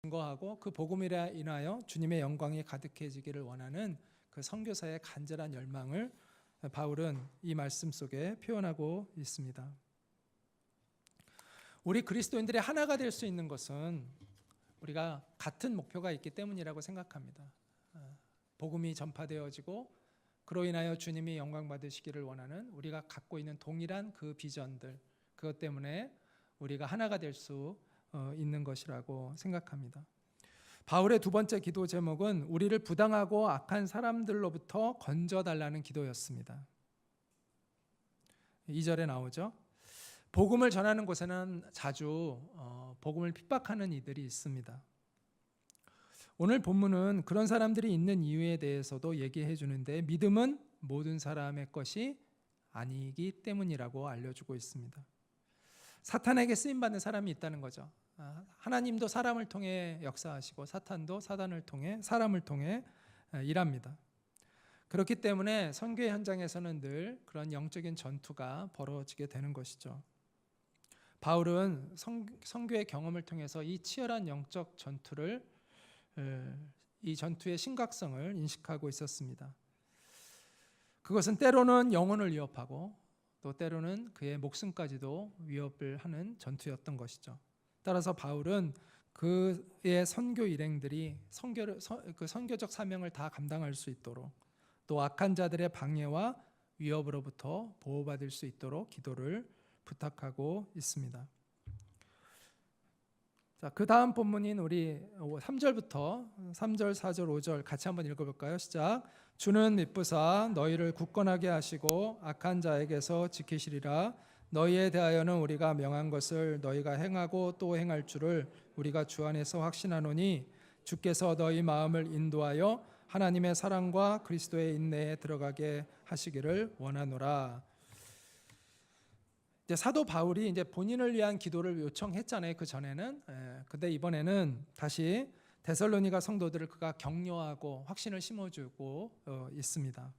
증거하고 그 복음이라 인하여 주님의 영광이 가득해지기를 원하는 그 선교사의 간절한 열망을 바울은 이 말씀 속에 표현하고 있습니다. 우리 그리스도인들이 하나가 될 수 있는 것은 우리가 같은 목표가 있기 때문이라고 생각합니다. 복음이 전파되어지고 그로 인하여 주님이 영광 받으시기를 원하는 우리가 갖고 있는 동일한 그 비전들, 그것 때문에 우리가 하나가 될 수 있는 것이라고 생각합니다. 바울의 두 번째 기도 제목은 우리를 부당하고 악한 사람들로부터 건져달라는 기도였습니다. 2절에 나오죠. 복음을 전하는 곳에는 자주 복음을 핍박하는 이들이 있습니다. 오늘 본문은 그런 사람들이 있는 이유에 대해서도 얘기해 주는데 믿음은 모든 사람의 것이 아니기 때문이라고 알려주고 있습니다. 사탄에게 쓰임받는 사람이 있다는 거죠. 하나님도 사람을 통해 역사하시고 사탄도 사람을 통해 일합니다. 그렇기 때문에 선교의 현장에서는 늘 그런 영적인 전투가 벌어지게 되는 것이죠. 바울은 선교의 경험을 통해서 이 치열한 영적 전투를 이 전투의 심각성을 인식하고 있었습니다. 그것은 때로는 영혼을 위협하고 또 때로는 그의 목숨까지도 위협을 하는 전투였던 것이죠. 따라서 바울은 그의 선교 일행들이 그 선교적 사명을 다 감당할 수 있도록 또 악한 자들의 방해와 위협으로부터 보호받을 수 있도록 기도를 부탁하고 있습니다. 자, 그 다음 본문인 우리 3절부터 3절, 4절, 5절 같이 한번 읽어볼까요? 시작. 주는 미쁘사 너희를 굳건하게 하시고 악한 자에게서 지키시리라. 너희에 대하여는 우리가 명한 것을 너희가 행하고 또 행할 줄을 우리가 주 안에서 확신하노니 주께서 너희 마음을 인도하여 하나님의 사랑과 그리스도의 인내에 들어가게 하시기를 원하노라. 이제 사도 바울이 이제 본인을 위한 기도를 요청했잖아요. 그 전에는. 근데 이번에는 다시 데살로니가 성도들을 그가 격려하고 확신을 심어주고 있습니다.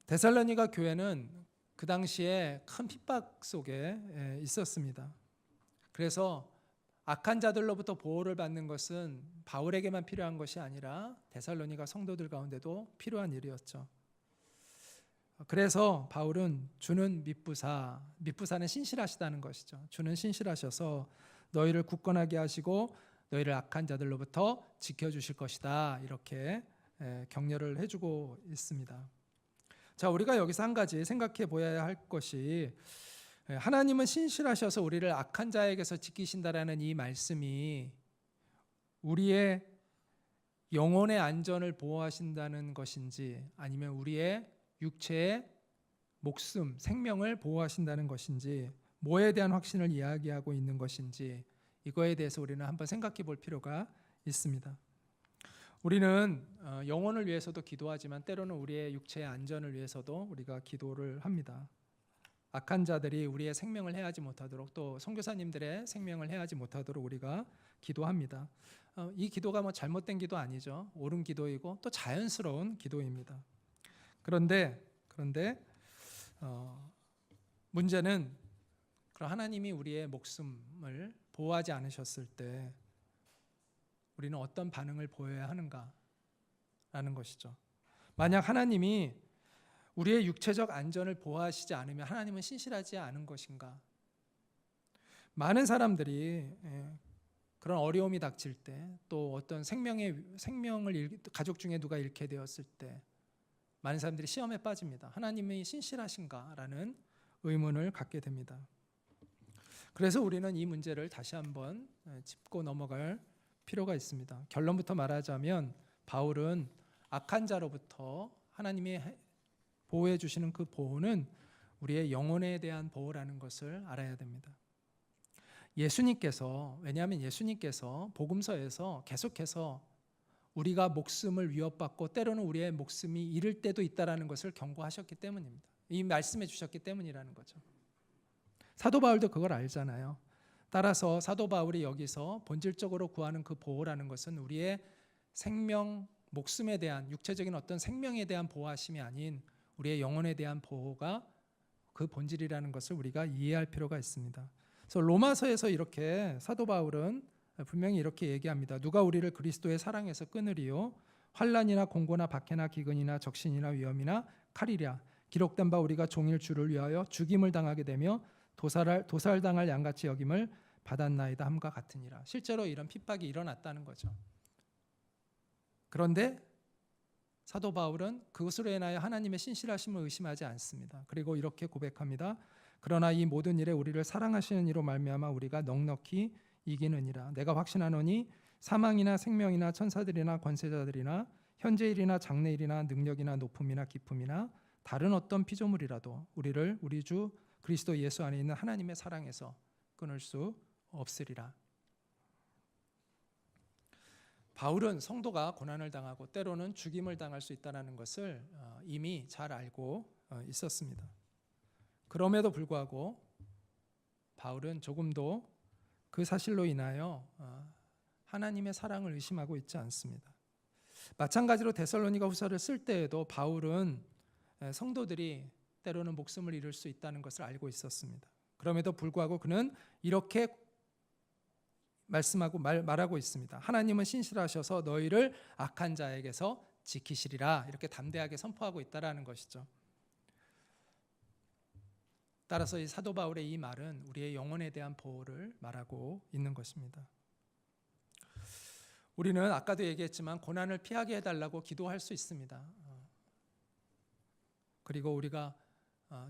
데살로니가 교회는 그 당시에 큰 핍박 속에 있었습니다. 그래서 악한 자들로부터 보호를 받는 것은 바울에게만 필요한 것이 아니라 데살로니가 성도들 가운데도 필요한 일이었죠. 그래서 바울은 주는 미쁘사는 신실하시다는 것이죠. 주는 신실하셔서 너희를 굳건하게 하시고 너희를 악한 자들로부터 지켜주실 것이다. 이렇게 격려를 해주고 있습니다. 자, 우리가 여기서 한 가지 생각해 보아야 할 것이 하나님은 신실하셔서 우리를 악한 자에게서 지키신다라는 이 말씀이 우리의 영혼의 안전을 보호하신다는 것인지 아니면 우리의 육체의 목숨, 생명을 보호하신다는 것인지 뭐에 대한 확신을 이야기하고 있는 것인지 이거에 대해서 우리는 한번 생각해 볼 필요가 있습니다. 우리는 영혼을 위해서도 기도하지만 때로는 우리의 육체의 안전을 위해서도 우리가 기도를 합니다. 악한 자들이 우리의 생명을 해하지 못하도록 또 선교사님들의 생명을 해하지 못하도록 우리가 기도합니다. 이 기도가 뭐 잘못된 기도 아니죠. 옳은 기도이고 또 자연스러운 기도입니다. 그런데 문제는 하나님이 우리의 목숨을 보호하지 않으셨을 때 우리는 어떤 반응을 보여야 하는가라는 것이죠. 만약 하나님이 우리의 육체적 안전을 보호하시지 않으면 하나님은 신실하지 않은 것인가? 많은 사람들이 그런 어려움이 닥칠 때 또 어떤 생명을 가족 중에 누가 잃게 되었을 때 많은 사람들이 시험에 빠집니다. 하나님이 신실하신가라는 의문을 갖게 됩니다. 그래서 우리는 이 문제를 다시 한번 짚고 넘어갈 필요가 있습니다. 결론부터 말하자면 바울은 악한 자로부터 하나님이 보호해 주시는 그 보호는 우리의 영혼에 대한 보호라는 것을 알아야 됩니다. 왜냐하면 예수님께서 복음서에서 계속해서 우리가 목숨을 위협받고 때로는 우리의 목숨이 잃을 때도 있다라는 것을 경고하셨기 때문입니다. 이 말씀해 주셨기 때문이라는 거죠. 사도 바울도 그걸 알잖아요. 따라서 사도 바울이 여기서 본질적으로 구하는 그 보호라는 것은 우리의 생명, 목숨에 대한 육체적인 어떤 생명에 대한 보호하심이 아닌 우리의 영혼에 대한 보호가 그 본질이라는 것을 우리가 이해할 필요가 있습니다. 그래서 로마서에서 이렇게 사도 바울은 분명히 이렇게 얘기합니다. 누가 우리를 그리스도의 사랑에서 끊으리요? 환난이나 공고나 박해나 기근이나 적신이나 위험이나 칼이랴. 기록된 바 우리가 종일 주를 위하여 죽임을 당하게 되며 도살당할 양같이 여김을 받았나이다 함과 같으니라. 실제로 이런 핍박이 일어났다는 거죠. 그런데 사도 바울은 그것으로 인하여 하나님의 신실하심을 의심하지 않습니다. 그리고 이렇게 고백합니다. 그러나 이 모든 일에 우리를 사랑하시는 이로 말미암아 우리가 넉넉히 이기느니라. 내가 확신하노니 사망이나 생명이나 천사들이나 권세자들이나 현재일이나 장래일이나 능력이나 높음이나 깊음이나 다른 어떤 피조물이라도 우리를 우리 주 그리스도 예수 안에 있는 하나님의 사랑에서 끊을 수 없으리라. 바울은 성도가 고난을 당하고 때로는 죽임을 당할 수 있다는 것을 이미 잘 알고 있었습니다. 그럼에도 불구하고 바울은 조금도 그 사실로 인하여 하나님의 사랑을 의심하고 있지 않습니다. 마찬가지로 데살로니가 후서를 쓸 때에도 바울은 성도들이 때로는 목숨을 잃을 수 있다는 것을 알고 있었습니다. 그럼에도 불구하고 그는 이렇게 말하고 있습니다. 하나님은 신실하셔서 너희를 악한 자에게서 지키시리라. 이렇게 담대하게 선포하고 있다라는 것이죠. 따라서 이 사도 바울의 이 말은 우리의 영혼에 대한 보호를 말하고 있는 것입니다. 우리는 아까도 얘기했지만 고난을 피하게 해달라고 기도할 수 있습니다. 그리고 우리가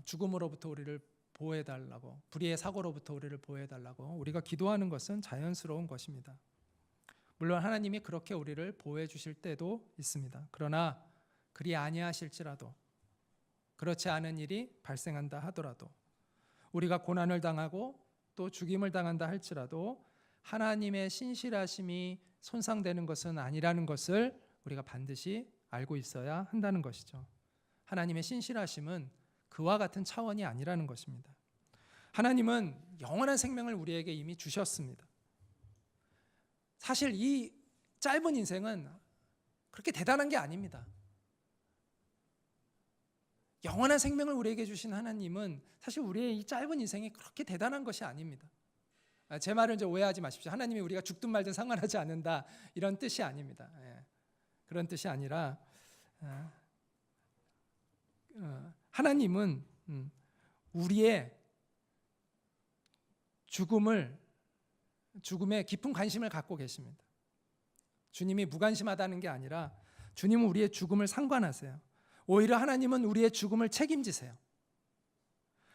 죽음으로부터 우리를 보호해달라고, 불의의 사고로부터 우리를 보호해달라고 우리가 기도하는 것은 자연스러운 것입니다. 물론 하나님이 그렇게 우리를 보호해 주실 때도 있습니다. 그러나 그리 아니하실지라도, 그렇지 않은 일이 발생한다 하더라도, 우리가 고난을 당하고 또 죽임을 당한다 할지라도 하나님의 신실하심이 손상되는 것은 아니라는 것을 우리가 반드시 알고 있어야 한다는 것이죠. 하나님의 신실하심은 그와 같은 차원이 아니라는 것입니다. 하나님은 영원한 생명을 우리에게 이미 주셨습니다. 사실 이 짧은 인생은 그렇게 대단한 게 아닙니다. 영원한 생명을 우리에게 주신 하나님은 사실 우리의 이 짧은 인생이 그렇게 대단한 것이 아닙니다. 제 말을 이제 오해하지 마십시오. 하나님이 우리가 죽든 말든 상관하지 않는다, 이런 뜻이 아닙니다. 그런 뜻이 아니라 하나님은 우리의 죽음에 깊은 관심을 갖고 계십니다. 주님이 무관심하다는 게 아니라 주님은 우리의 죽음을 상관하세요. 오히려 하나님은 우리의 죽음을 책임지세요.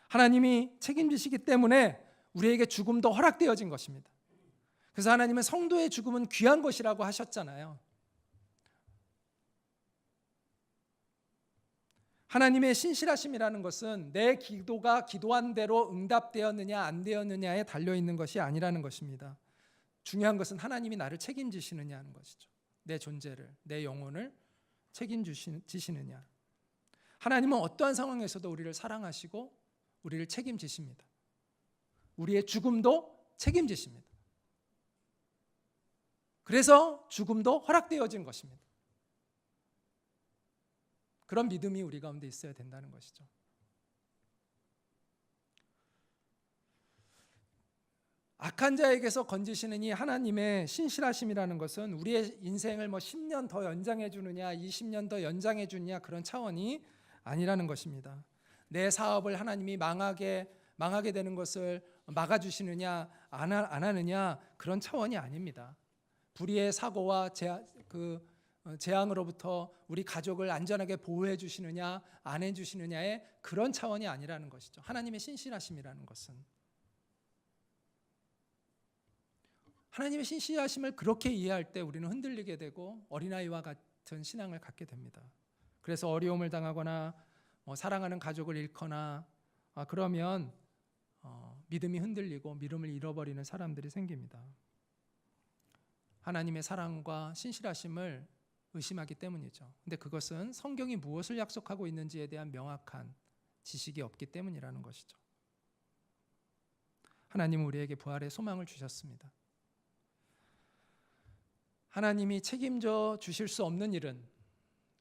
하나님이 책임지시기 때문에 우리에게 죽음도 허락되어진 것입니다. 그래서 하나님은 성도의 죽음은 귀한 것이라고 하셨잖아요. 하나님의 신실하심이라는 것은 내 기도가 기도한 대로 응답되었느냐 안 되었느냐에 달려있는 것이 아니라는 것입니다. 중요한 것은 하나님이 나를 책임지시느냐 하는 것이죠. 내 존재를, 내 영혼을 책임지시느냐. 하나님은 어떠한 상황에서도 우리를 사랑하시고 우리를 책임지십니다. 우리의 죽음도 책임지십니다. 그래서 죽음도 허락되어진 것입니다. 그런 믿음이 우리 가운데 있어야 된다는 것이죠. 악한 자에게서 건지시는 이 하나님의 신실하심이라는 것은 우리의 인생을 10년 더 연장해 주느냐 20년 더 연장해 주느냐 그런 차원이 아니라는 것입니다. 내 사업을 하나님이 망하게 되는 것을 막아주시느냐 안 하느냐 그런 차원이 아닙니다. 불의의 사고와 재앙으로부터 우리 가족을 안전하게 보호해 주시느냐 안 해 주시느냐의 그런 차원이 아니라는 것이죠. 하나님의 신실하심이라는 것은 하나님의 신실하심을 그렇게 이해할 때 우리는 흔들리게 되고 어린아이와 같은 신앙을 갖게 됩니다. 그래서 어려움을 당하거나 사랑하는 가족을 잃거나 그러면 믿음이 흔들리고 믿음을 잃어버리는 사람들이 생깁니다. 하나님의 사랑과 신실하심을 의심하기 때문이죠. 근데 그것은 성경이 무엇을 약속하고 있는지에 대한 명확한 지식이 없기 때문이라는 것이죠. 하나님은 우리에게 부활의 소망을 주셨습니다. 하나님이 책임져 주실 수 없는 일은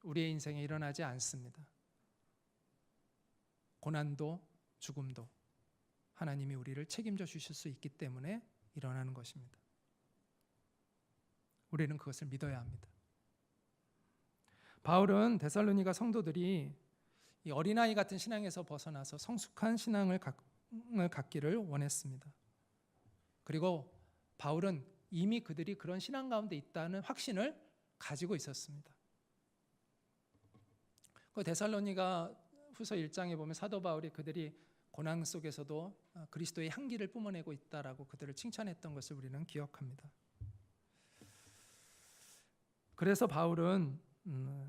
우리의 인생에 일어나지 않습니다. 고난도 죽음도 하나님이 우리를 책임져 주실 수 있기 때문에 일어나는 것입니다. 우리는 그것을 믿어야 합니다. 바울은 데살로니가 성도들이 이 어린아이 같은 신앙에서 벗어나서 성숙한 신앙을 갖기를 원했습니다. 그리고 바울은 이미 그들이 그런 신앙 가운데 있다는 확신을 가지고 있었습니다. 그 데살로니가 후서 1장에 보면 사도 바울이 그들이 고난 속에서도 그리스도의 향기를 뿜어내고 있다라고 그들을 칭찬했던 것을 우리는 기억합니다. 그래서 바울은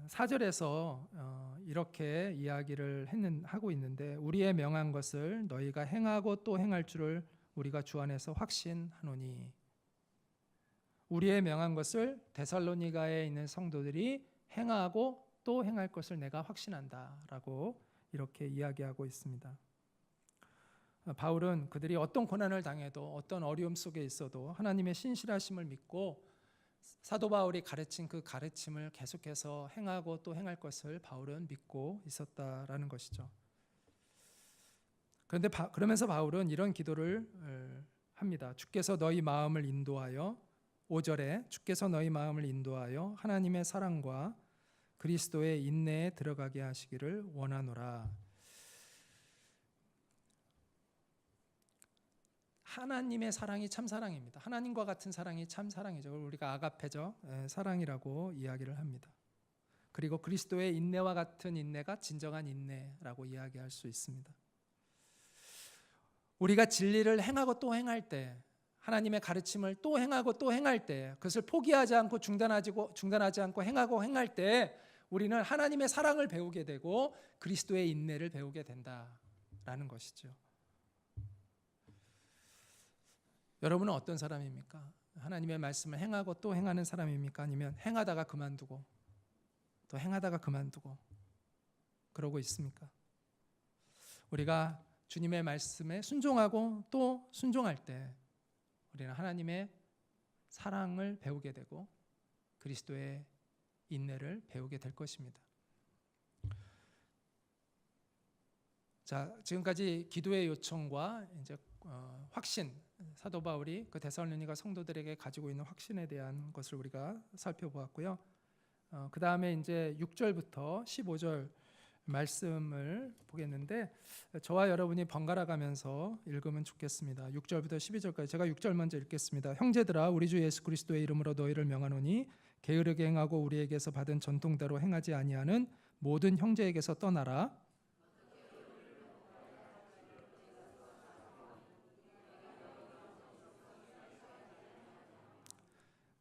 4절에서 이렇게 이야기를 하고 있는데, 우리의 명한 것을 너희가 행하고 또 행할 줄을 우리가 주 안에서 확신하노니. 우리의 명한 것을 데살로니가에 있는 성도들이 행하고 또 행할 것을 내가 확신한다라고 이렇게 이야기하고 있습니다. 바울은 그들이 어떤 고난을 당해도 어떤 어려움 속에 있어도 하나님의 신실하심을 믿고 사도 바울이 가르친 그 가르침을 계속해서 행하고 또 행할 것을 바울은 믿고 있었다라는 것이죠. 그런데 그러면서 바울은 이런 기도를 합니다. 주께서 너희 마음을 인도하여, 5절에 주께서 너희 마음을 인도하여 하나님의 사랑과 그리스도의 인내에 들어가게 하시기를 원하노라. 하나님의 사랑이 참 사랑입니다. 하나님과 같은 사랑이 참 사랑이죠. 우리가 아가페적 사랑이라고 이야기를 합니다. 그리고 그리스도의 인내와 같은 인내가 진정한 인내라고 이야기할 수 있습니다. 우리가 진리를 행하고 또 행할 때, 하나님의 가르침을 또 행하고 또 행할 때, 그것을 포기하지 않고 중단하지 않고 행하고 행할 때 우리는 하나님의 사랑을 배우게 되고 그리스도의 인내를 배우게 된다라는 것이죠. 여러분은 어떤 사람입니까? 하나님의 말씀을 행하고 또 행하는 사람입니까? 아니면 행하다가 그만두고 또 행하다가 그만두고 그러고 있습니까? 우리가 주님의 말씀에 순종하고 또 순종할 때 우리는 하나님의 사랑을 배우게 되고 그리스도의 인내를 배우게 될 것입니다. 자, 지금까지 기도의 요청과 이제 확신, 사도 바울이 그 데살로니가 성도들에게 가지고 있는 확신에 대한 것을 우리가 살펴보았고요. 그 다음에 이제 6절부터 15절 말씀을 보겠는데, 저와 여러분이 번갈아 가면서 읽으면 좋겠습니다. 6절부터 12절까지 제가 6절 먼저 읽겠습니다. 형제들아, 우리 주 예수 그리스도의 이름으로 너희를 명하노니 게으르게 행하고 우리에게서 받은 전통대로 행하지 아니하는 모든 형제에게서 떠나라.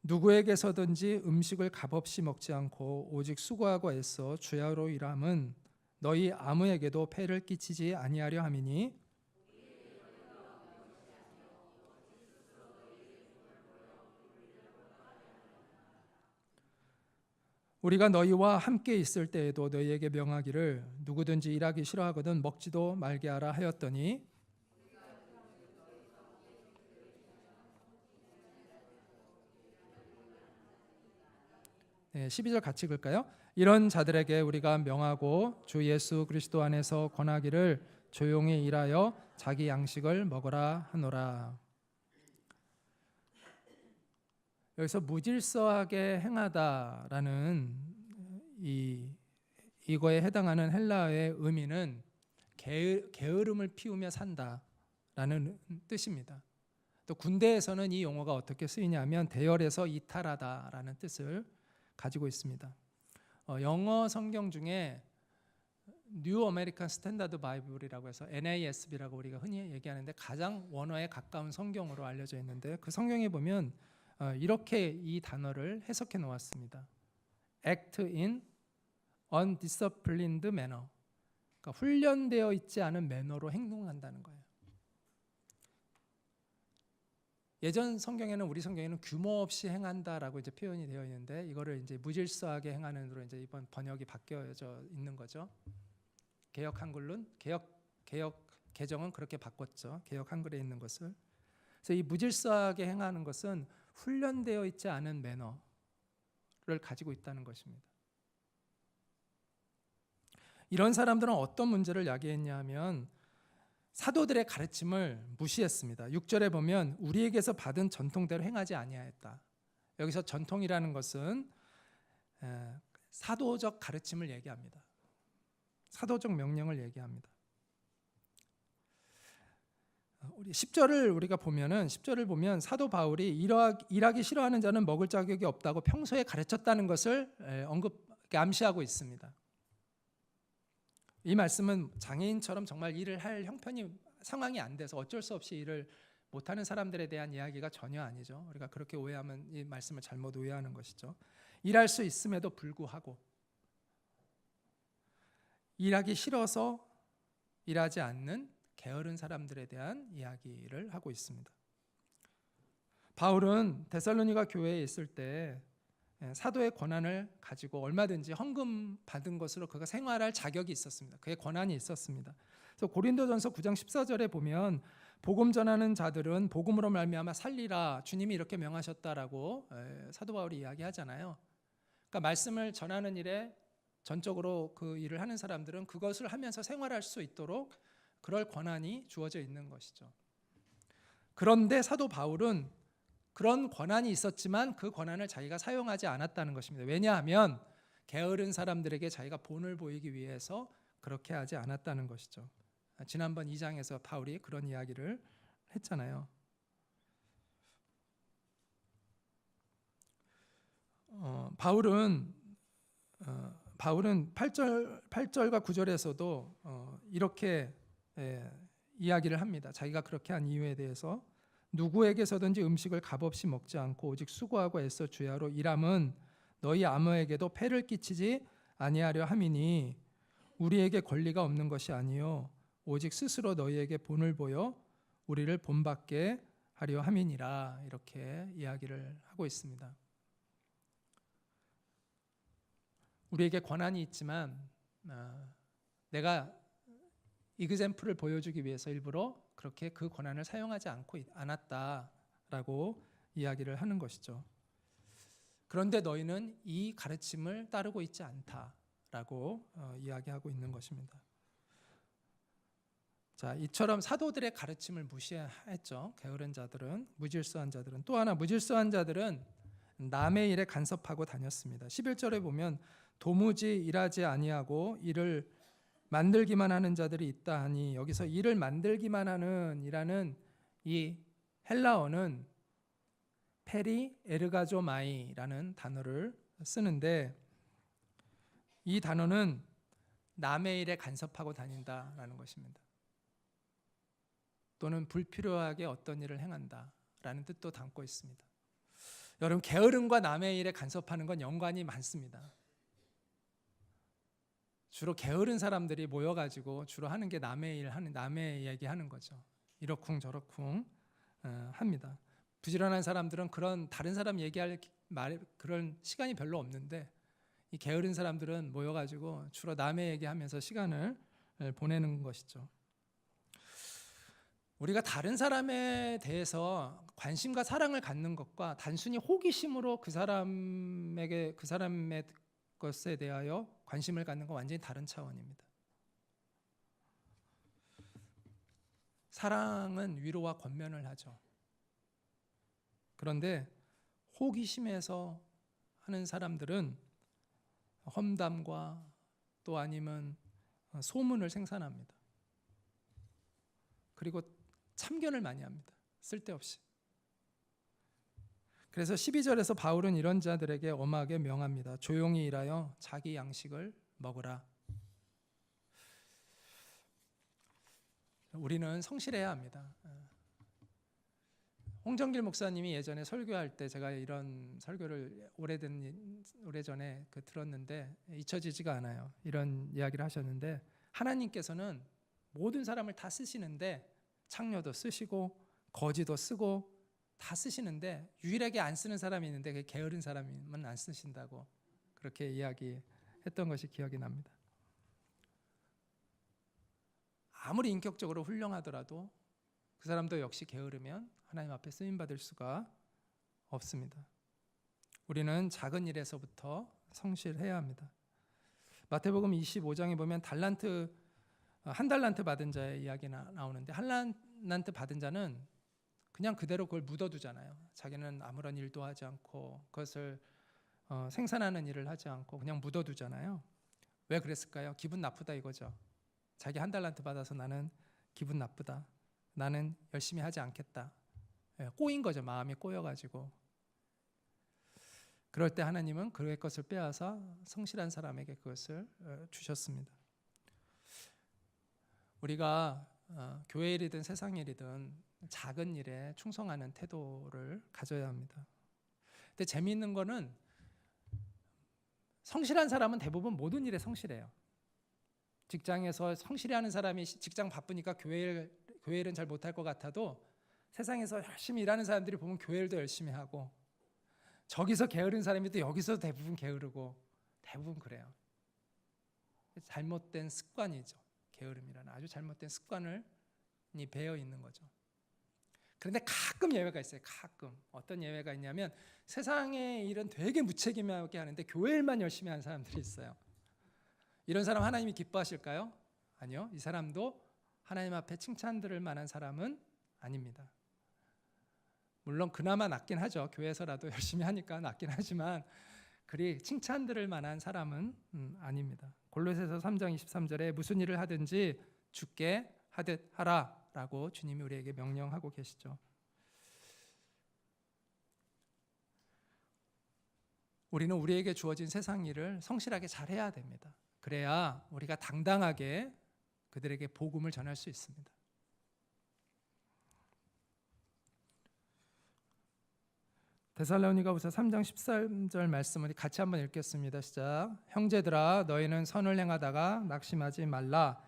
누구에게서든지 음식을 값없이 먹지 않고 오직 수고하고 애써 주야로 일함은 너희 아무에게도 폐를 끼치지 아니하려 함이니, 우리가 너희와 함께 있을 때에도 너희에게 명하기를 누구든지 일하기 싫어하거든 먹지도 말게 하라 하였더니, 네, 12절 같이 읽을까요? 이런 자들에게 우리가 명하고 주 예수 그리스도 안에서 권하기를 조용히 일하여 자기 양식을 먹으라 하노라. 여기서 무질서하게 행하다라는 이거에 해당하는 헬라어의 의미는 게으름을 피우며 산다라는 뜻입니다. 또 군대에서는 이 용어가 어떻게 쓰이냐면 대열에서 이탈하다라는 뜻을 가지고 있습니다. 영어 성경 중에 뉴 아메리칸 스탠다드 바이블이라고 해서 NASB라고 우리가 흔히 얘기하는데 가장 원어에 가까운 성경으로 알려져 있는데, 그 성경에 보면 이렇게 이 단어를 해석해 놓았습니다. Act in undisciplined manner. 그러니까 훈련되어 있지 않은 매너로 행동한다는 거예요. 예전 성경에는, 우리 성경에는 규모 없이 행한다라고 이제 표현이 되어 있는데, 이거를 이제 무질서하게 행하는으로 이제 이번 번역이 바뀌어져 있는 거죠. 개역 한글은 개역 개정은 그렇게 바꿨죠. 개역 한글에 있는 것을. 그래서 이 무질서하게 행하는 것은 훈련되어 있지 않은 매너를 가지고 있다는 것입니다. 이런 사람들은 어떤 문제를 야기했냐면, 사도들의 가르침을 무시했습니다. 6절에 보면 우리에게서 받은 전통대로 행하지 아니하였다. 여기서 전통이라는 것은 사도적 가르침을 얘기합니다. 사도적 명령을 얘기합니다. 우리 10절을 우리가 보면은 10절을 보면 사도 바울이 일하기 싫어하는 자는 먹을 자격이 없다고 평소에 가르쳤다는 것을 암시하고 있습니다. 이 말씀은 장애인처럼 정말 일을 할 형편이 상황이 안 돼서 어쩔 수 없이 일을 못하는 사람들에 대한 이야기가 전혀 아니죠. 우리가 그렇게 오해하면 이 말씀을 잘못 오해하는 것이죠. 일할 수 있음에도 불구하고 일하기 싫어서 일하지 않는 게으른 사람들에 대한 이야기를 하고 있습니다. 바울은 데살로니가 교회에 있을 때 사도의 권한을 가지고 얼마든지 헌금 받은 것으로 그가 생활할 자격이 있었습니다. 그의 권한이 있었습니다. 그래서 고린도전서 9장 14절에 보면 복음 전하는 자들은 복음으로 말미암아 살리라 주님이 이렇게 명하셨다라고 사도 바울이 이야기하잖아요. 그러니까 말씀을 전하는 일에 전적으로 그 일을 하는 사람들은 그것을 하면서 생활할 수 있도록 그럴 권한이 주어져 있는 것이죠. 그런데 사도 바울은 그런 권한이 있었지만 그 권한을 자기가 사용하지 않았다는 것입니다. 왜냐하면 게으른 사람들에게 자기가 본을 보이기 위해서 그렇게 하지 않았다는 것이죠. 지난번 2장에서 바울이 그런 이야기를 했잖아요. 바울은 8절과 9절에서도 이렇게 이야기를 합니다. 자기가 그렇게 한 이유에 대해서 누구에게서든지 음식을 값없이 먹지 않고 오직 수고하고 애써 주야로 일함은 너희 아무에게도 폐를 끼치지 아니하려 함이니 우리에게 권리가 없는 것이 아니요 오직 스스로 너희에게 본을 보여 우리를 본받게 하려 함이니라 이렇게 이야기를 하고 있습니다. 우리에게 권한이 있지만 내가 이그젬플을 보여주기 위해서 일부러 그렇게 그 권한을 사용하지 않았다라고 이야기를 하는 것이죠. 그런데 너희는 이 가르침을 따르고 있지 않다라고 이야기하고 있는 것입니다. 자, 이처럼 사도들의 가르침을 무시했죠. 게으른 자들은, 무질서한 자들은. 또 하나 무질서한 자들은 남의 일에 간섭하고 다녔습니다. 11절에 보면 도무지 일하지 아니하고 일을 만들기만 하는 자들이 있다 하니 여기서 일을 만들기만 하는 이라는 이 헬라어는 페리 에르가조마이라는 단어를 쓰는데 이 단어는 남의 일에 간섭하고 다닌다라는 것입니다. 또는 불필요하게 어떤 일을 행한다라는 뜻도 담고 있습니다. 여러분, 게으름과 남의 일에 간섭하는 건 연관이 많습니다. 주로 게으른 사람들이 모여가지고 주로 하는 게 남의 일 하는 남의 얘기하는 거죠. 이러쿵 저러쿵 합니다. 부지런한 사람들은 그런 다른 사람 얘기할 그런 시간이 별로 없는데 이 게으른 사람들은 모여가지고 주로 남의 얘기하면서 시간을 보내는 것이죠. 우리가 다른 사람에 대해서 관심과 사랑을 갖는 것과 단순히 호기심으로 그 사람의 것에 대하여 관심을 갖는 건 완전히 다른 차원입니다. 사랑은 위로와 권면을 하죠. 그런데 호기심에서 하는 사람들은 험담과 또 아니면 소문을 생산합니다. 그리고 참견을 많이 합니다. 쓸데없이. 그래서 12절에서 바울은 이런 자들에게 엄하게 명합니다. 조용히 일하여 자기 양식을 먹으라. 우리는 성실해야 합니다. 홍정길 목사님이 예전에 설교할 때 제가 이런 설교를 오래전에 들었는데 잊혀지지가 않아요. 이런 이야기를 하셨는데 하나님께서는 모든 사람을 다 쓰시는데 창녀도 쓰시고 거지도 쓰고 다 쓰시는데 유일하게 안 쓰는 사람이 있는데 그게 게으른 사람이면 안 쓰신다고 그렇게 이야기했던 것이 기억이 납니다. 아무리 인격적으로 훌륭하더라도 그 사람도 역시 게으르면 하나님 앞에 쓰임받을 수가 없습니다. 우리는 작은 일에서부터 성실해야 합니다. 마태복음 25장에 보면 달란트 한 달란트 받은 자의 이야기가 나오는데 한 달란트 받은 자는 그냥 그대로 그걸 묻어두잖아요. 자기는 아무런 일도 하지 않고 그것을 생산하는 일을 하지 않고 그냥 묻어두잖아요. 왜 그랬을까요? 기분 나쁘다 이거죠. 자기 한 달란트 받아서 나는 기분 나쁘다. 나는 열심히 하지 않겠다. 꼬인 거죠. 마음이 꼬여가지고. 그럴 때 하나님은 그의 것을 빼앗아 성실한 사람에게 그것을 주셨습니다. 우리가 교회 일이든 세상 일이든 작은 일에 충성하는 태도를 가져야 합니다. 근데 재미있는 거는 성실한 사람은 대부분 모든 일에 성실해요. 직장에서 성실히 하는 사람이 직장 바쁘니까 교회 일은 잘 못할 것 같아도 세상에서 열심히 일하는 사람들이 보면 교회 일도 열심히 하고 저기서 게으른 사람이 또 여기서 대부분 게으르고 대부분 그래요. 잘못된 습관이죠. 게으름이라는 아주 잘못된 습관이 배어 있는 거죠. 그런데 가끔 예외가 있어요. 가끔. 어떤 예외가 있냐면 세상의 일은 되게 무책임하게 하는데 교회 일만 열심히 하는 사람들이 있어요. 이런 사람 하나님이 기뻐하실까요? 아니요. 이 사람도 하나님 앞에 칭찬들을 만한 사람은 아닙니다. 물론 그나마 낫긴 하죠. 교회에서라도 열심히 하니까 낫긴 하지만 그리 칭찬들을 만한 사람은 아닙니다. 골로새서 3장 23절에 무슨 일을 하든지 주께 하듯 하라라고 주님이 우리에게 명령하고 계시죠. 우리는 우리에게 주어진 세상 일을 성실하게 잘해야 됩니다. 그래야 우리가 당당하게 그들에게 복음을 전할 수 있습니다. 데살로니가후서 3장 13절 말씀을 같이 한번 읽겠습니다. 시작. 형제들아 너희는 선을 행하다가 낙심하지 말라.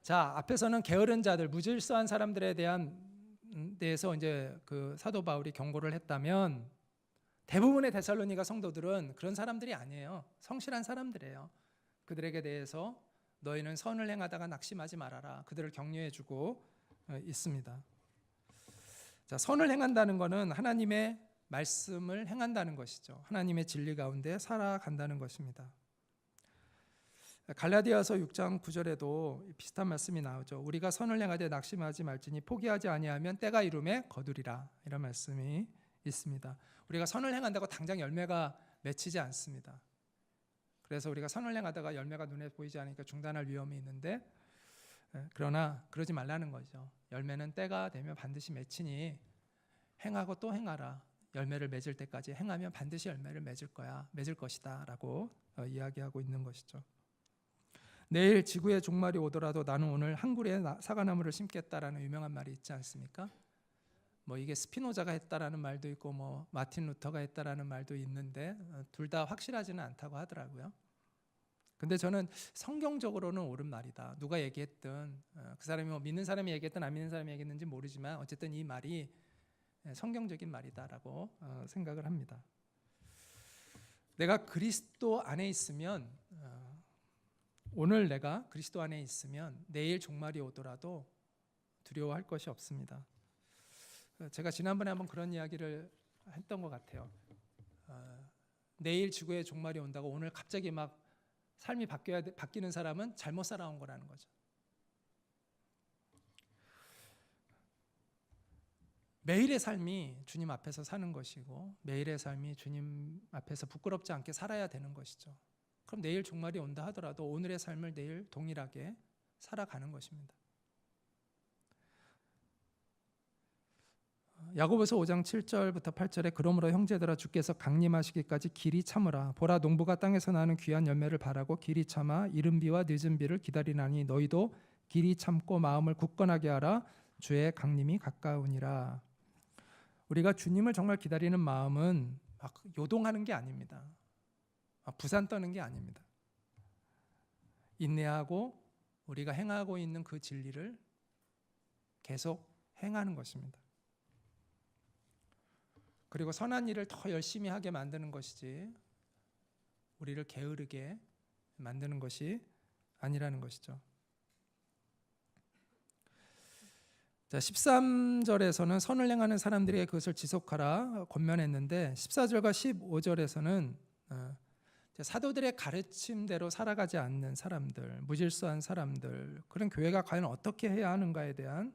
자, 앞에서는 게으른 자들, 무질서한 사람들에 대해서 이제 그 사도 바울이 경고를 했다면 대부분의 데살로니가 성도들은 그런 사람들이 아니에요. 성실한 사람들이에요. 그들에게 대해서 너희는 선을 행하다가 낙심하지 말아라. 그들을 격려해주고 있습니다. 자, 선을 행한다는 것은 하나님의 말씀을 행한다는 것이죠. 하나님의 진리 가운데 살아간다는 것입니다. 갈라디아서 6장 9절에도 비슷한 말씀이 나오죠. 우리가 선을 행하되 낙심하지 말지니 포기하지 아니하면 때가 이름에 거두리라. 이런 말씀이 있습니다. 우리가 선을 행한다고 당장 열매가 맺히지 않습니다. 그래서 우리가 선을 행하다가 열매가 눈에 보이지 않으니까 중단할 위험이 있는데 그러나 그러지 말라는 거죠. 열매는 때가 되면 반드시 맺히니 행하고 또 행하라. 열매를 맺을 때까지 행하면 반드시 열매를 맺을 것이다 라고 이야기하고 있는 것이죠. 내일 지구의 종말이 오더라도 나는 오늘 한 그루의 사과나무를 심겠다라는 유명한 말이 있지 않습니까? 뭐 이게 스피노자가 했다라는 말도 있고 뭐 마틴 루터가 했다라는 말도 있는데 둘 다 확실하지는 않다고 하더라고요. 근데 저는 성경적으로는 옳은 말이다. 누가 얘기했든 그 사람이 뭐 믿는 사람이 얘기했든 안 믿는 사람이 얘기했는지 모르지만 어쨌든 이 말이 성경적인 말이다라고 생각을 합니다. 내가 그리스도 안에 있으면 오늘 내가 그리스도 안에 있으면 내일 종말이 오더라도 두려워할 것이 없습니다. 제가 지난번에 한번 그런 이야기를 했던 것 같아요. 내일 지구의 종말이 온다고 오늘 갑자기 막 삶이 바뀌는 사람은 잘못 살아온 거라는 거죠. 매일의 삶이 주님 앞에서 사는 것이고 매일의 삶이 주님 앞에서 부끄럽지 않게 살아야 되는 것이죠. 그럼 내일 종말이 온다 하더라도 오늘의 삶을 내일 동일하게 살아가는 것입니다. 야고보서 5장 7절부터 8절에 그러므로 형제들아 주께서 강림하시기까지 길이 참으라. 보라 농부가 땅에서 나는 귀한 열매를 바라고 길이 참아 이른 비와 늦은 비를 기다리나니 너희도 길이 참고 마음을 굳건하게 하라. 주의 강림이 가까우니라. 우리가 주님을 정말 기다리는 마음은 막 요동하는 게 아닙니다. 부산 떠는 게 아닙니다. 인내하고 우리가 행하고 있는 그 진리를 계속 행하는 것입니다. 그리고 선한 일을 더 열심히 하게 만드는 것이지 우리를 게으르게 만드는 것이 아니라는 것이죠. 자, 13절에서는 선을 행하는 사람들에게 그것을 지속하라 권면했는데 14절과 15절에서는 사도들의 가르침대로 살아가지 않는 사람들, 무질서한 사람들, 그런 교회가 과연 어떻게 해야 하는가에 대한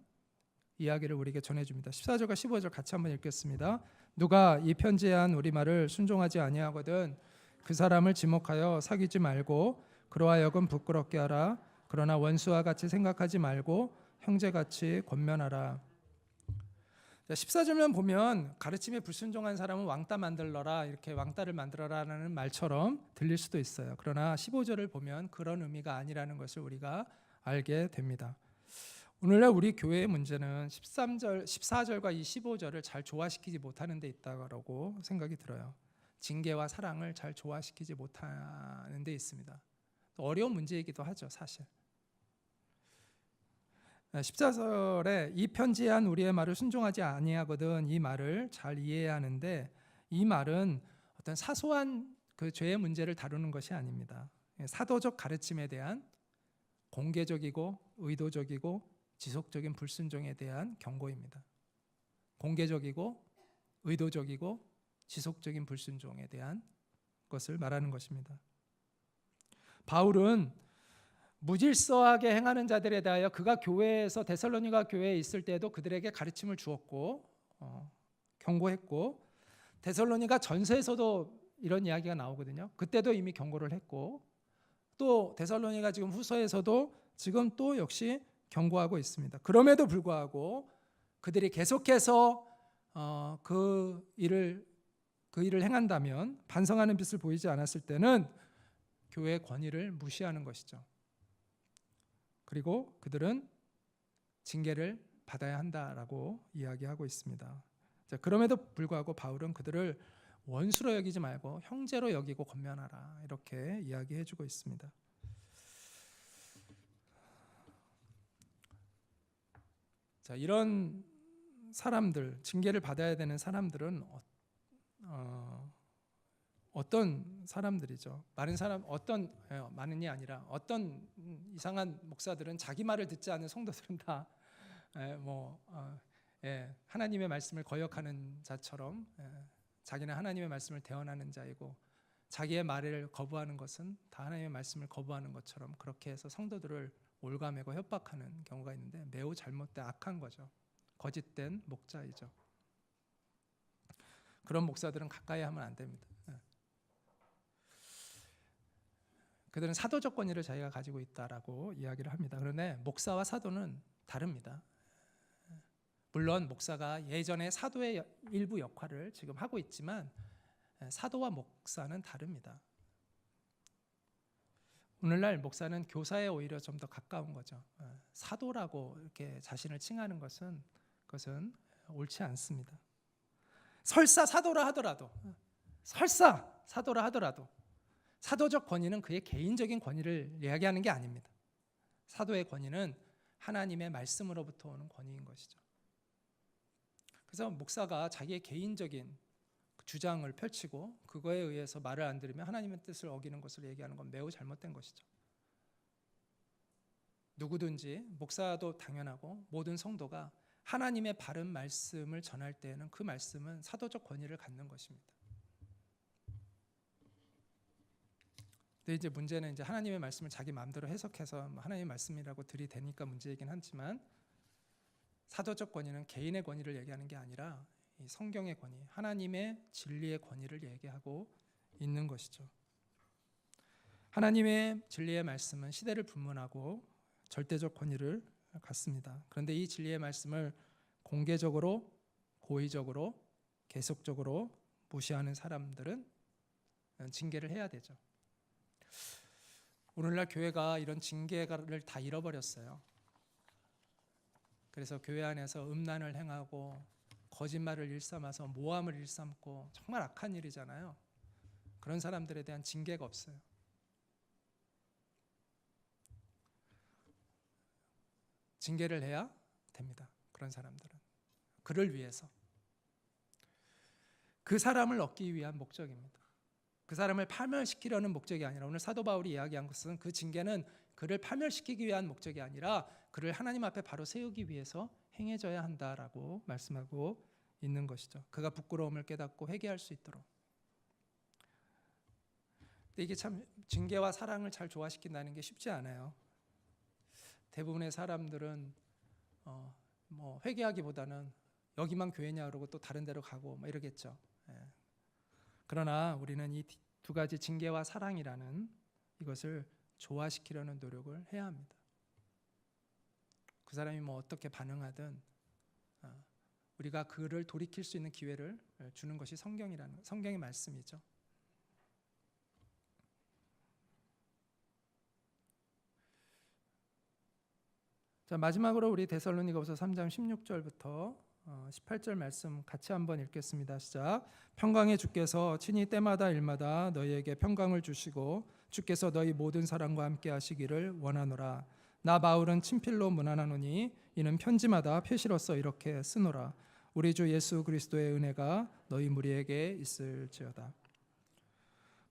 이야기를 우리에게 전해줍니다. 14절과 15절 같이 한번 읽겠습니다. 누가 이 편지에 한 우리 말을 순종하지 아니하거든 그 사람을 지목하여 사귀지 말고 그로 하여금 부끄럽게 하라. 그러나 원수와 같이 생각하지 말고 형제같이 권면하라. 14절만 보면 가르침에 불순종한 사람은 왕따 만들어라, 이렇게 왕따를 만들어라라는 말처럼 들릴 수도 있어요. 그러나 15절을 보면 그런 의미가 아니라는 것을 우리가 알게 됩니다. 오늘날 우리 교회의 문제는 14절과 이 15절을 잘 조화시키지 못하는 데 있다고 생각이 들어요. 징계와 사랑을 잘 조화시키지 못하는 데 있습니다. 어려운 문제이기도 하죠, 사실. 14절에 이 편지에 한 우리의 말을 순종하지 아니하거든 이 말을 잘 이해해야 하는데, 이 말은 어떤 사소한 그 죄의 문제를 다루는 것이 아닙니다. 사도적 가르침에 대한 공개적이고 의도적이고 지속적인 불순종에 대한 경고입니다. 공개적이고 의도적이고 지속적인 불순종에 대한 것을 말하는 것입니다. 바울은 무질서하게 행하는 자들에 대하여 그가 교회에서 데살로니가 교회에 있을 때도 그들에게 가르침을 주었고 경고했고, 데살로니가 전서에서도 이런 이야기가 나오거든요. 그때도 이미 경고를 했고, 또 데살로니가 지금 후서에서도 지금 또 역시 경고하고 있습니다. 그럼에도 불구하고 그들이 계속해서 그 일을 행한다면, 반성하는 빛을 보이지 않았을 때는 교회의 권위를 무시하는 것이죠. 그리고 그들은 징계를 받아야 한다라고 이야기하고 있습니다. 자, 그럼에도 불구하고 바울은 그들을 원수로 여기지 말고 형제로 여기고 권면하라, 이렇게 이야기해주고 있습니다. 자, 이런 사람들, 징계를 받아야 되는 사람들은 어떤 사람들이죠? 많은이 아니라 어떤 이상한 목사들은 자기 말을 듣지 않는 성도들은 다 하나님의 말씀을 거역하는 자처럼, 자기는 하나님의 말씀을 대언하는 자이고 자기의 말을 거부하는 것은 다 하나님의 말씀을 거부하는 것처럼 그렇게 해서 성도들을 올가매고 협박하는 경우가 있는데, 매우 잘못된 악한 거죠. 거짓된 목자이죠. 그런 목사들은 가까이 하면 안 됩니다. 그들은 사도적 권위를 자기가 가지고 있다라고 이야기를 합니다. 그런데 목사와 사도는 다릅니다. 물론 목사가 예전에 사도의 일부 역할을 지금 하고 있지만 사도와 목사는 다릅니다. 오늘날 목사는 교사에 오히려 좀 더 가까운 거죠. 사도라고 이렇게 자신을 칭하는 것은 옳지 않습니다. 설사 사도라 하더라도 사도적 권위는 그의 개인적인 권위를 이야기하는 게 아닙니다. 사도의 권위는 하나님의 말씀으로부터 오는 권위인 것이죠. 그래서 목사가 자기의 개인적인 주장을 펼치고 그거에 의해서 말을 안 들으면 하나님의 뜻을 어기는 것을 얘기하는 건 매우 잘못된 것이죠. 누구든지, 목사도 당연하고 모든 성도가 하나님의 바른 말씀을 전할 때에는 그 말씀은 사도적 권위를 갖는 것입니다. 근데 이제 문제는 하나님의 말씀을 자기 마음대로 해석해서 하나님의 말씀이라고 들이대니까 문제이긴 하지만, 사도적 권위는 개인의 권위를 얘기하는 게 아니라 이 성경의 권위, 하나님의 진리의 권위를 얘기하고 있는 것이죠. 하나님의 진리의 말씀은 시대를 불문하고 절대적 권위를 갖습니다. 그런데 이 진리의 말씀을 공개적으로, 고의적으로, 계속적으로 무시하는 사람들은 징계를 해야 되죠. 오늘날 교회가 이런 징계를 다 잃어버렸어요. 그래서 교회 안에서 음란을 행하고 거짓말을 일삼아서 모함을 일삼고 정말 악한 일이잖아요. 그런 사람들에 대한 징계가 없어요. 징계를 해야 됩니다. 그런 사람들은 그를 위해서, 그 사람을 얻기 위한 목적입니다. 그 사람을 파멸시키려는 목적이 아니라, 오늘 사도 바울이 이야기한 것은 그 징계는 그를 파멸시키기 위한 목적이 아니라 그를 하나님 앞에 바로 세우기 위해서 행해져야 한다라고 말씀하고 있는 것이죠. 그가 부끄러움을 깨닫고 회개할 수 있도록. 근데 이게 참 징계와 사랑을 잘 조화시킨다는 게 쉽지 않아요. 대부분의 사람들은 뭐 회개하기보다는 여기만 교회냐 그러고 또 다른 데로 가고 뭐 이러겠죠. 예. 그러나 우리는 이 두 가지 징계와 사랑이라는 이것을 조화시키려는 노력을 해야 합니다. 그 사람이 뭐 어떻게 반응하든 우리가 그를 돌이킬 수 있는 기회를 주는 것이 성경의 말씀이죠. 자, 마지막으로 우리 데살로니가후서 3장 16절부터 18절 말씀 같이 한번 읽겠습니다. 시작. 평강의 주께서 친히 때마다 일마다 너희에게 평강을 주시고 주께서 너희 모든 사랑과 함께 하시기를 원하노라. 나 바울은 친필로 문안하노니 이는 편지마다 표시로서 이렇게 쓰노라. 우리 주 예수 그리스도의 은혜가 너희 무리에게 있을지어다.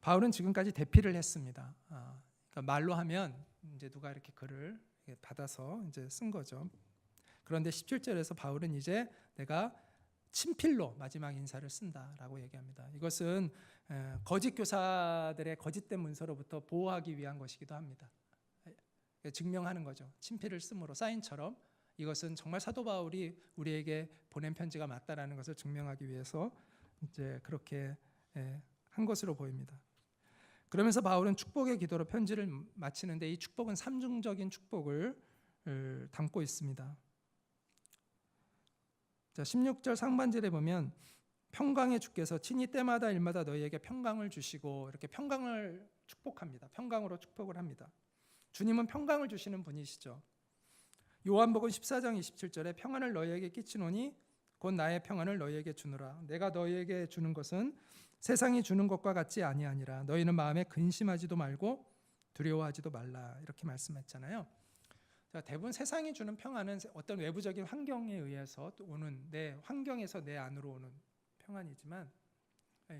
바울은 지금까지 대피를 했습니다. 그러니까 말로 하면 이제 누가 이렇게 글을 받아서 이제 쓴 거죠. 그런데 17절에서 바울은 이제 내가 친필로 마지막 인사를 쓴다라고 얘기합니다. 이것은 거짓 교사들의 거짓된 문서로부터 보호하기 위한 것이기도 합니다. 증명하는 거죠. 친필을 씀으로 사인처럼 이것은 정말 사도 바울이 우리에게 보낸 편지가 맞다라는 것을 증명하기 위해서 이제 그렇게 한 것으로 보입니다. 그러면서 바울은 축복의 기도로 편지를 마치는데 이 축복은 삼중적인 축복을 담고 있습니다. 자, 16절 상반절에 보면 평강의 주께서 친히 때마다 일마다 너희에게 평강을 주시고 이렇게 평강을 축복합니다. 평강으로 축복을 합니다. 주님은 평강을 주시는 분이시죠. 요한복음 14장 27절에 평안을 너희에게 끼치노니 곧 나의 평안을 너희에게 주노라. 내가 너희에게 주는 것은 세상이 주는 것과 같지 아니하니라. 너희는 마음에 근심하지도 말고 두려워하지도 말라. 이렇게 말씀했잖아요. 자, 대부분 세상이 주는 평안은 어떤 외부적인 환경에 의해서 오는 내 환경에서 내 안으로 오는 평안이지만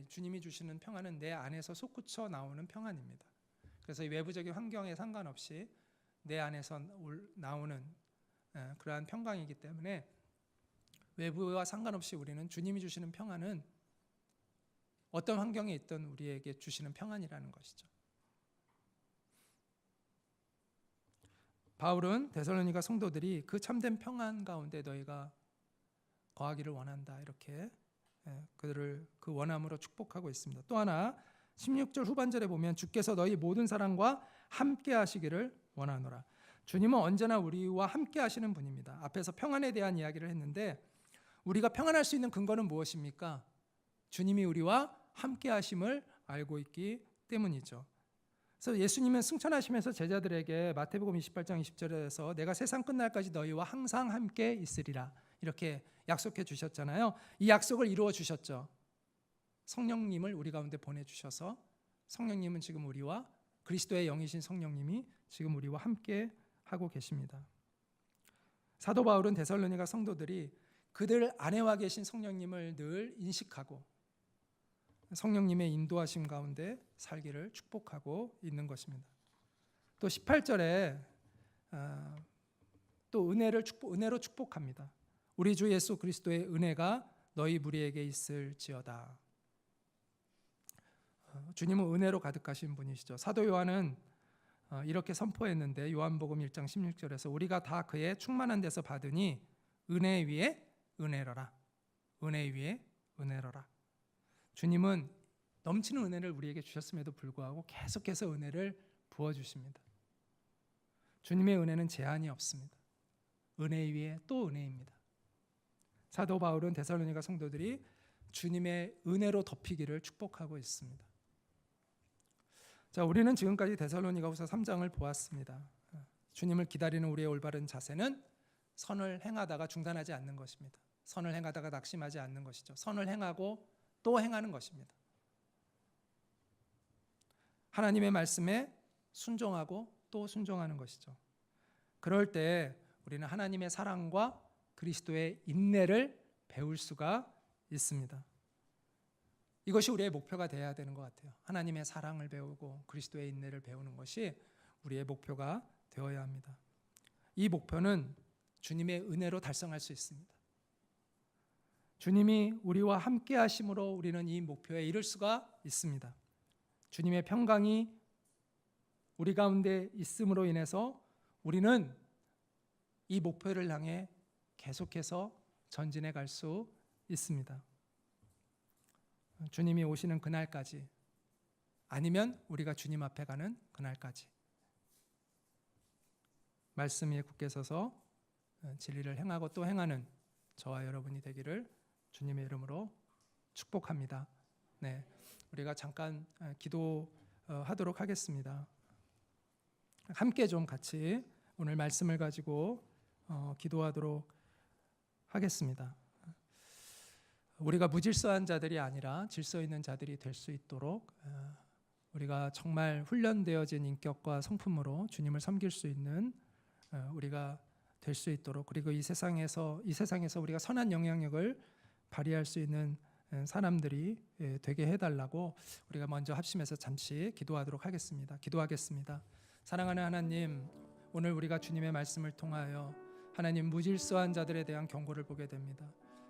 주님이 주시는 평안은 내 안에서 솟구쳐 나오는 평안입니다. 그래서 이 외부적인 환경에 상관없이 내 안에서 나오는 그러한 평강이기 때문에 외부와 상관없이 우리는 주님이 주시는 평안은 어떤 환경에 있든 우리에게 주시는 평안이라는 것이죠. 바울은 데살로니가 성도들이 그 참된 평안 가운데 너희가 거하기를 원한다 이렇게 그들을 그 원함으로 축복하고 있습니다. 또 하나 16절 후반절에 보면 주께서 너희 모든 사랑과 함께 하시기를 원하노라. 주님은 언제나 우리와 함께 하시는 분입니다. 앞에서 평안에 대한 이야기를 했는데 우리가 평안할 수 있는 근거는 무엇입니까? 주님이 우리와 함께 하심을 알고 있기 때문이죠. 그래서 예수님은 승천하시면서 제자들에게 마태복음 28장 20절에서 내가 세상 끝날까지 너희와 항상 함께 있으리라 이렇게 약속해 주셨잖아요. 이 약속을 이루어 주셨죠. 성령님을 우리 가운데 보내주셔서 성령님은 지금 우리와 그리스도의 영이신 성령님이 지금 우리와 함께 하고 계십니다. 사도 바울은 데살로니가 성도들이 그들 안에와 계신 성령님을 늘 인식하고 성령님의 인도하심 가운데 살기를 축복하고 있는 것입니다. 또 18절에 또 은혜로 축복합니다. 우리 주 예수 그리스도의 은혜가 너희 무리에게 있을지어다. 주님은 은혜로 가득하신 분이시죠. 사도 요한은 이렇게 선포했는데 요한복음 1장 16절에서 우리가 다 그의 충만한 데서 받으니 은혜 위에 은혜로라. 은혜 위에 은혜로라. 주님은 넘치는 은혜를 우리에게 주셨음에도 불구하고 계속해서 은혜를 부어주십니다. 주님의 은혜는 제한이 없습니다. 은혜 위에 또 은혜입니다. 사도 바울은 데살로니가 성도들이 주님의 은혜로 덮이기를 축복하고 있습니다. 자, 우리는 지금까지 데살로니가후서 3장을 보았습니다. 주님을 기다리는 우리의 올바른 자세는 선을 행하다가 중단하지 않는 것입니다. 선을 행하다가 낙심하지 않는 것이죠. 선을 행하고 또 행하는 것입니다. 하나님의 말씀에 순종하고 또 순종하는 것이죠. 그럴 때 우리는 하나님의 사랑과 그리스도의 인내를 배울 수가 있습니다. 이것이 우리의 목표가 되어야 되는 것 같아요. 하나님의 사랑을 배우고 그리스도의 인내를 배우는 것이 우리의 목표가 되어야 합니다. 이 목표는 주님의 은혜로 달성할 수 있습니다. 주님이 우리와 함께 하심으로 우리는 이 목표에 이를 수가 있습니다. 주님의 평강이 우리 가운데 있음으로 인해서 우리는 이 목표를 향해 계속해서 전진해 갈 수 있습니다. 주님이 오시는 그날까지, 아니면 우리가 주님 앞에 가는 그날까지 말씀 위에 굳게 서서 진리를 행하고 또 행하는 저와 여러분이 되기를 주님의 이름으로 축복합니다. 네, 우리가 잠깐 기도하도록 하겠습니다. 함께 좀 같이 오늘 말씀을 가지고 기도하도록 하겠습니다. 우리가 무질서한 자들이 아니라 질서 있는 자들이 될 수 있도록 우리가 정말 훈련되어진 인격과 성품으로 주님을 섬길 수 있는 우리가 될 수 있도록, 그리고 이 세상에서 우리가 선한 영향력을 발휘할 수 있는 사람들이 되게 해달라고 우리가 먼저 합심해서 잠시 기도하도록 하겠습니다. 기도하겠습니다. 사랑하는 하나님, 오늘 우리가 주님의 말씀을 통하여 하나님 무질서한 자들에 대한 경고를 보게 됩니다.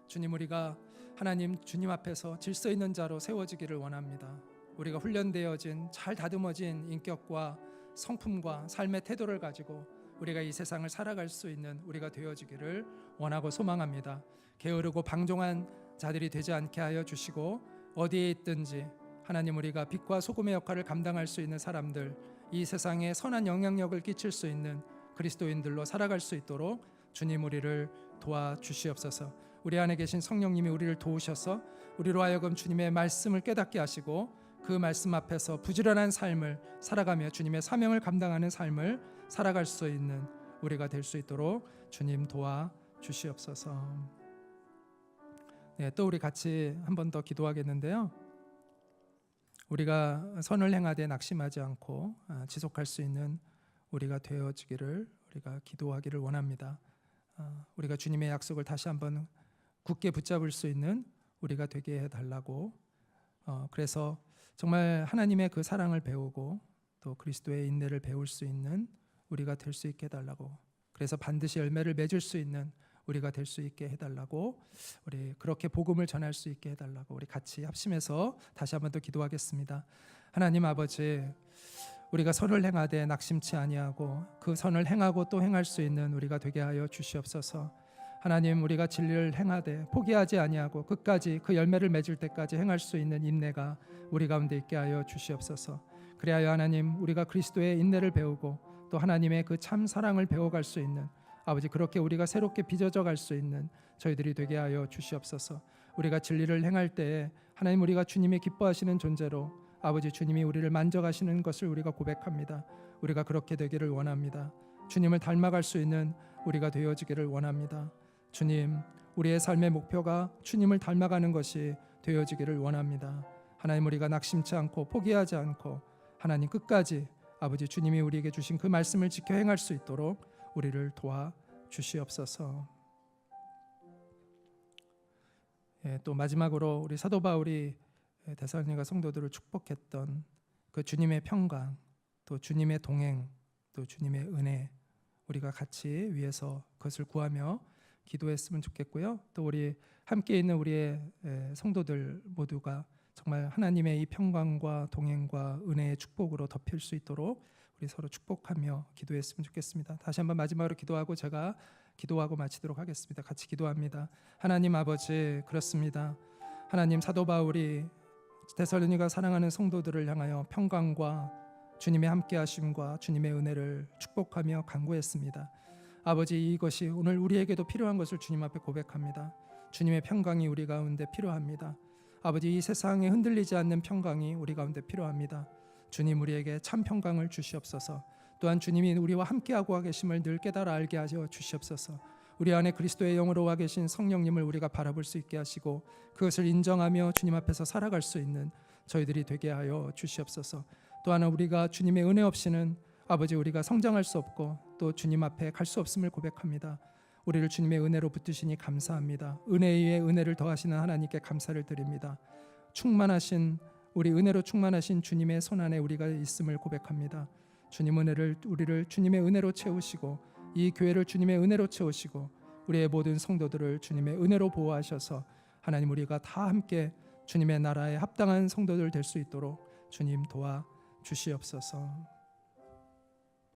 주님, 우리가 하나님 주님 앞에서 질서 있는 자로 세워지기를 원합니다. 우리가 훈련되어진 잘 다듬어진 인격과 성품과 삶의 태도를 가지고 우리가 이 세상을 살아갈 수 있는 우리가 되어지기를 원하고 소망합니다. 게으르고 방종한 자들이 되지 않게 하여 주시고, 어디에 있든지 하나님 우리가 빛과 소금의 역할을 감당할 수 있는 사람들, 이 세상에 선한 영향력을 끼칠 수 있는 그리스도인들로 살아갈 수 있도록 주님 우리를 도와주시옵소서. 우리 안에 계신 성령님이 우리를 도우셔서 우리로 하여금 주님의 말씀을 깨닫게 하시고, 그 말씀 앞에서 부지런한 삶을 살아가며 주님의 사명을 감당하는 삶을 살아갈 수 있는 우리가 될 수 있도록 주님 도와주시옵소서. 네, 또 우리 같이 한 번 더 기도하겠는데요. 우리가 선을 행하되 낙심하지 않고 지속할 수 있는 우리가 되어지기를 우리가 기도하기를 원합니다. 우리가 주님의 약속을 다시 한번 굳게 붙잡을 수 있는 우리가 되게 해달라고, 그래서 정말 하나님의 그 사랑을 배우고 또 그리스도의 인내를 배울 수 있는 우리가 될 수 있게 해달라고, 그래서 반드시 열매를 맺을 수 있는 우리가 될 수 있게 해달라고, 우리 그렇게 복음을 전할 수 있게 해달라고 우리 같이 합심해서 다시 한번 더 기도하겠습니다. 하나님 아버지, 우리가 선을 행하되 낙심치 아니하고 그 선을 행하고 또 행할 수 있는 우리가 되게 하여 주시옵소서. 하나님, 우리가 진리를 행하되 포기하지 아니하고 끝까지 그 열매를 맺을 때까지 행할 수 있는 인내가 우리 가운데 있게 하여 주시옵소서. 그리하여 하나님, 우리가 그리스도의 인내를 배우고 또 하나님의 그 참 사랑을 배워갈 수 있는 아버지, 그렇게 우리가 새롭게 빚어져 갈 수 있는 저희들이 되게 하여 주시옵소서. 우리가 진리를 행할 때에 하나님, 우리가 주님이 기뻐하시는 존재로 아버지 주님이 우리를 만져가시는 것을 우리가 고백합니다. 우리가 그렇게 되기를 원합니다. 주님을 닮아갈 수 있는 우리가 되어지기를 원합니다. 주님, 우리의 삶의 목표가 주님을 닮아가는 것이 되어지기를 원합니다. 하나님, 우리가 낙심치 않고 포기하지 않고 하나님 끝까지 아버지 주님이 우리에게 주신 그 말씀을 지켜 행할 수 있도록 우리를 도와주시옵소서. 또 마지막으로 우리 사도 바울이 데살로니가 성도들을 축복했던 그 주님의 평강, 또 주님의 동행, 또 주님의 은혜, 우리가 같이 위에서 그것을 구하며 기도했으면 좋겠고요. 또 우리 함께 있는 우리의 성도들 모두가 정말 하나님의 이 평강과 동행과 은혜의 축복으로 덮일 수 있도록 우리 서로 축복하며 기도했으면 좋겠습니다. 다시 한번 마지막으로 기도하고 제가 기도하고 마치도록 하겠습니다. 같이 기도합니다. 하나님 아버지, 그렇습니다. 하나님, 사도 바울이 데살로니가 사랑하는 성도들을 향하여 평강과 주님의 함께하심과 주님의 은혜를 축복하며 간구했습니다. 아버지, 이것이 오늘 우리에게도 필요한 것을 주님 앞에 고백합니다. 주님의 평강이 우리 가운데 필요합니다. 아버지, 이 세상에 흔들리지 않는 평강이 우리 가운데 필요합니다. 주님, 우리에게 참 평강을 주시옵소서. 또한 주님이 우리와 함께하고 계심을 늘 깨달아 알게 하여 주시옵소서. 우리 안에 그리스도의 영으로 와 계신 성령님을 우리가 바라볼 수 있게 하시고 그것을 인정하며 주님 앞에서 살아갈 수 있는 저희들이 되게 하여 주시옵소서. 또한 우리가 주님의 은혜 없이는 아버지 우리가 성장할 수 없고 또 주님 앞에 갈 수 없음을 고백합니다. 우리를 주님의 은혜로 붙드시니 감사합니다. 은혜에 은혜를 더하시는 하나님께 감사를 드립니다. 충만하신 우리 은혜로 충만하신 주님의 손안에 우리가 있음을 고백합니다. 주님 우리를 주님의 은혜로 채우시고 이 교회를 주님의 은혜로 채우시고 우리의 모든 성도들을 주님의 은혜로 보호하셔서 하나님, 우리가 다 함께 주님의 나라에 합당한 성도들 될 수 있도록 주님 도와 주시옵소서.